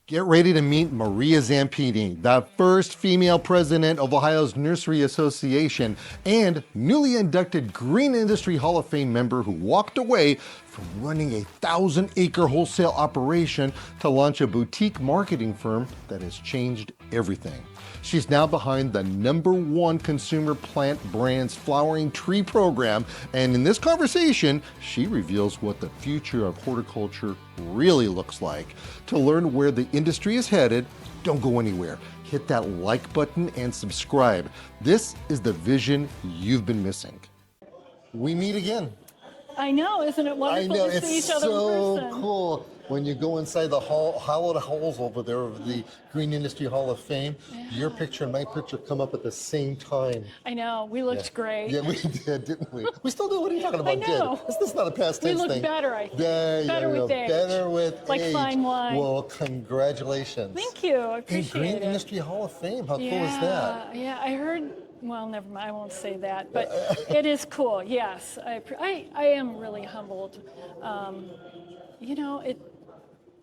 Get ready to meet Maria Zampini, the first female president of Ohio's Nursery Association and newly inducted Green Industry Hall of Fame member who walked away from running a 1,000-acre wholesale operation to launch a boutique marketing firm that has changed everything. She's now behind the #1 consumer plant brand's flowering tree program, and in this conversation, she reveals what the future of horticulture really looks like. To learn where the industry is headed, don't go anywhere. Hit that like button and subscribe. This is the vision you've been missing. We meet again. I know, isn't it wonderful to see each other in person? So cool. When you go inside the hollowed halls over there of the Green Industry Hall of Fame, your picture and my picture come up at the same time. I know, we looked great. Yeah, we did, didn't we? We still do. What are you talking about? I know. This is not a past tense thing. We look better, I think. Better with age. Better with like age. Fine wine. Well, congratulations. Thank you, I appreciate Green it. Industry Hall of Fame, how cool is that? Yeah, I heard, well, never mind, I won't say that, but it is cool, yes. I am really humbled.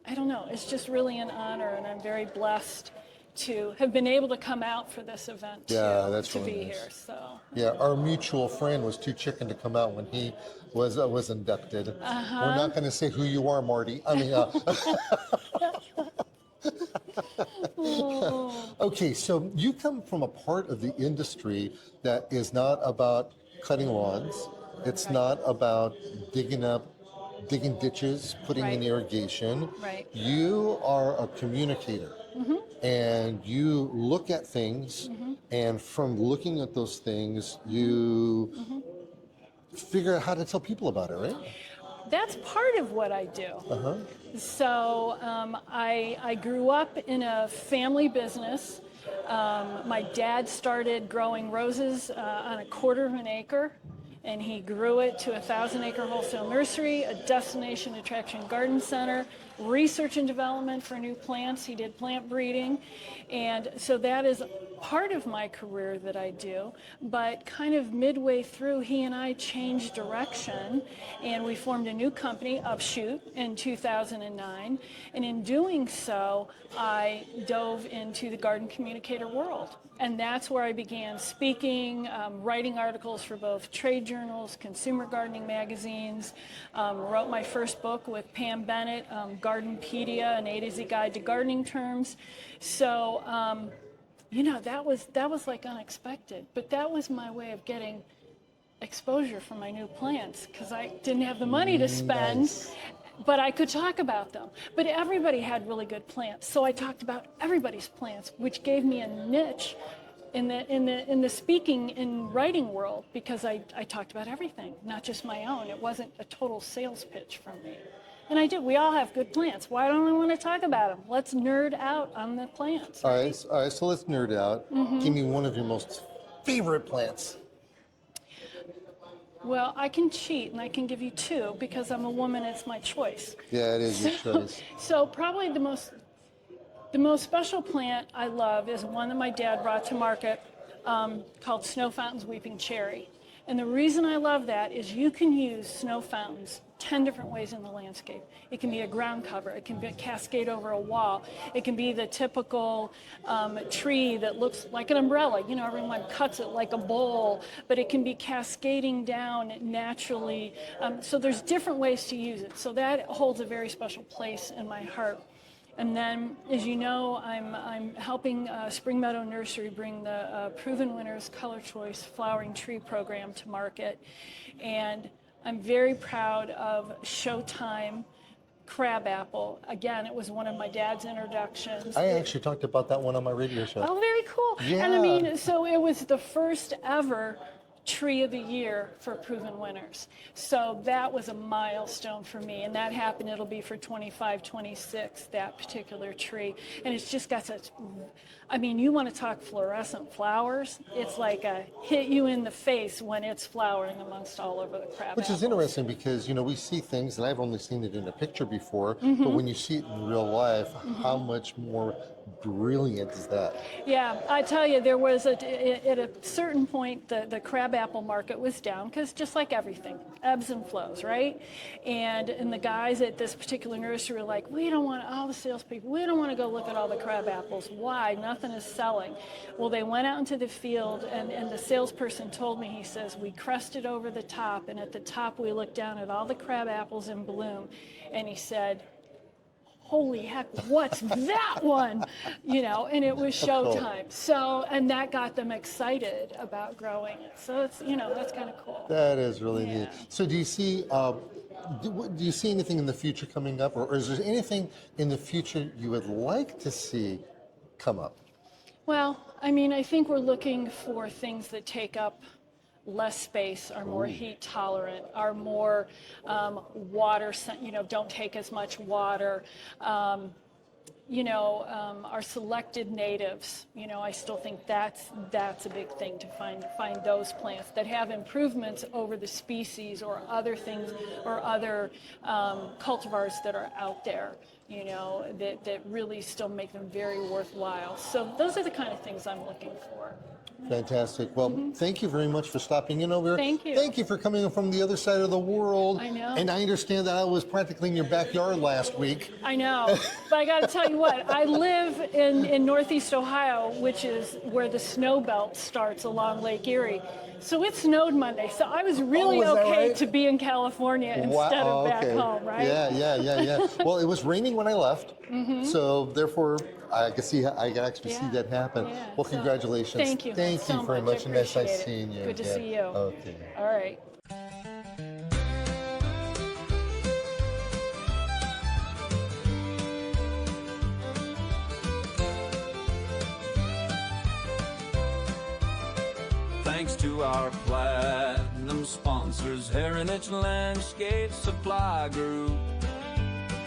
I don't know, it's just really an honor, and I'm very blessed to have been able to come out for this event to really be nice. here. So yeah, our mutual friend was too chicken to come out when he was inducted. We're not going to say who you are, Marty. I mean, okay, so you come from a part of the industry that is not about cutting lawns. It's not about digging ditches, putting in irrigation. Right. You are a communicator. And you look at things, and from looking at those things, you figure out how to tell people about it, right? that's part of what I do. So I grew up in a family business. My dad started growing roses on a 1/4 of an acre, and he grew it to a 1,000-acre wholesale nursery, a destination attraction garden center, research and development for new plants. He did plant breeding. And so that is part of my career that I do. But kind of midway through, he and I changed direction, and we formed a new company, UpShoot, in 2009. And in doing so, I dove into the garden communicator world. And that's where I began speaking, writing articles for both trade journals, consumer gardening magazines, wrote my first book with Pam Bennett, Gardenpedia, an A to Z guide to gardening terms. So, you know, that was like unexpected, but that was my way of getting exposure for my new plants, because I didn't have the money to spend. Nice. But I could talk about them. But everybody had really good plants, so I talked about everybody's plants, which gave me a niche in the speaking and writing world, because I talked about everything, not just my own. It wasn't a total sales pitch from me. And I did. We all have good plants. Why don't I want to talk about them? Let's nerd out on the plants. All right, so let's nerd out. Give me one of your most favorite plants. Well, I can cheat, and I can give you two, because I'm a woman. It's my choice. Yeah, it is your choice. So probably the most special plant I love is one that my dad brought to market, called Snow Fountain's Weeping Cherry. And the reason I love that is you can use snow fountains 10 different ways in the landscape. It can be a ground cover. It can be a cascade over a wall. It can be the typical tree that looks like an umbrella. You know, everyone cuts it like a bowl, but it can be cascading down naturally. So there's different ways to use it. So that holds a very special place in my heart. And then, as you know, I'm helping Spring Meadow Nursery bring the Proven Winners ColorChoice flowering tree program to market. And I'm very proud of Showtime Crabapple. Again, it was one of my dad's introductions. I actually talked about that one on my radio show. Oh, very cool. Yeah. And I mean, so it was the first ever Tree of the Year for Proven Winners. So that was a milestone for me, and that happened, it'll be for 25, 26, that particular tree. And it's just got such, I mean, you want to talk fluorescent flowers, it's like a hit you in the face when it's flowering amongst all over the crab Which is apples. interesting because, you know, we see things, and I've only seen it in a picture before, but when you see it in real life, how much more brilliant is that? Yeah, I tell you, there was at a certain point, the crabapple market was down because just like everything, ebbs and flows, right? And the guys at this particular nursery were like, we don't want, all the salespeople, we don't want to go look at all the crabapples. Why? Nothing is selling. Well, they went out into the field, and the salesperson told me, he says, we crested over the top, and at the top we looked down at all the crabapples in bloom, and he said, holy heck, what's that one? You know, and it was Showtime. So, and that got them excited about growing it. So it's, you know, that's kind of cool. That is really neat. So do you see, do you see anything in the future coming up, or is there anything in the future you would like to see come up? Well, I mean, I think we're looking for things that take up less space, are more heat tolerant, are more water, you know, don't take as much water. You know, our selected natives, you know, I still think that's a big thing, to find those plants that have improvements over the species or other things or other cultivars that are out there, you know, that really still make them very worthwhile. So those are the kind of things I'm looking for. Fantastic. Well, thank you very much for stopping in over here. Thank you. Thank you for coming from the other side of the world. I know. And I understand that I was practically in your backyard last week. I know. But I got to tell you what, I live in Northeast Ohio, which is where the snow belt starts along Lake Erie. So it snowed Monday. So I was really okay right? to be in California instead of back home, right? Yeah. Well, it was raining when I left. So therefore, I can actually see that happen. Yeah. Well, congratulations. Thank you. Thank you very much. And nice Appreciate it. seeing you. Good to again. see you. Okay. All right. Thanks to our platinum sponsors, Heritage Landscape Supply Group,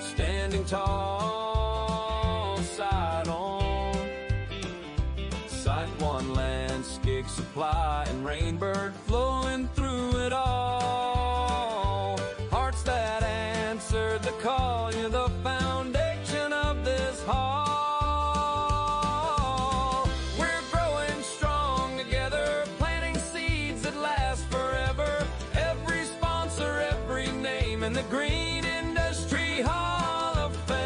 standing tall, side on, Site One Landscape Supply, and Rainbird flowing through it all. Hearts that answered the call, you're the foundation of this hall. We're growing strong together, planting seeds that last forever. Every sponsor, every name in the Green Industry Hall of Fame.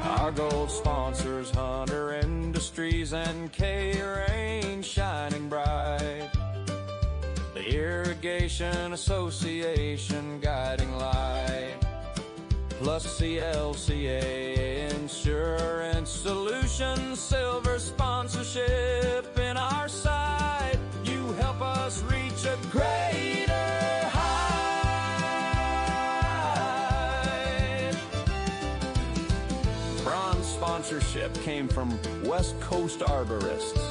Our gold sponsors, Hunter Industries and K-Rain, shining bright. The Irrigation Association, guiding light. Plus CLCA Insurance Solutions, silver sponsorship in our side. You help us reach a greater height. Bronze sponsorship came from West Coast Arborists,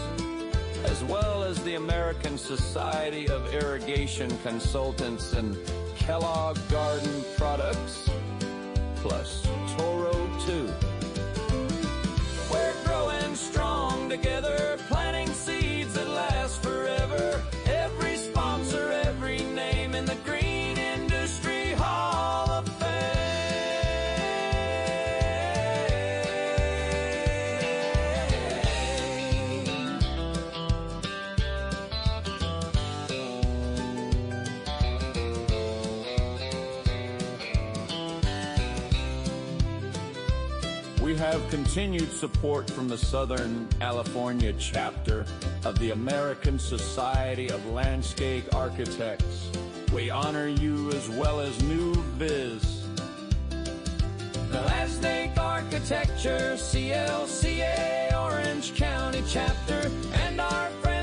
as well as the American Society of Irrigation Consultants and Kellogg Garden Products, plus Toro 2. We're growing strong together, planting seeds that last forever. Every sponsor, every name in the Green Industry Hall of Fame. We have continued support from the Southern California chapter of the American Society of Landscape Architects. We honor you as well as New Biz, the Landscape Architecture CLCA Orange County chapter, and our friends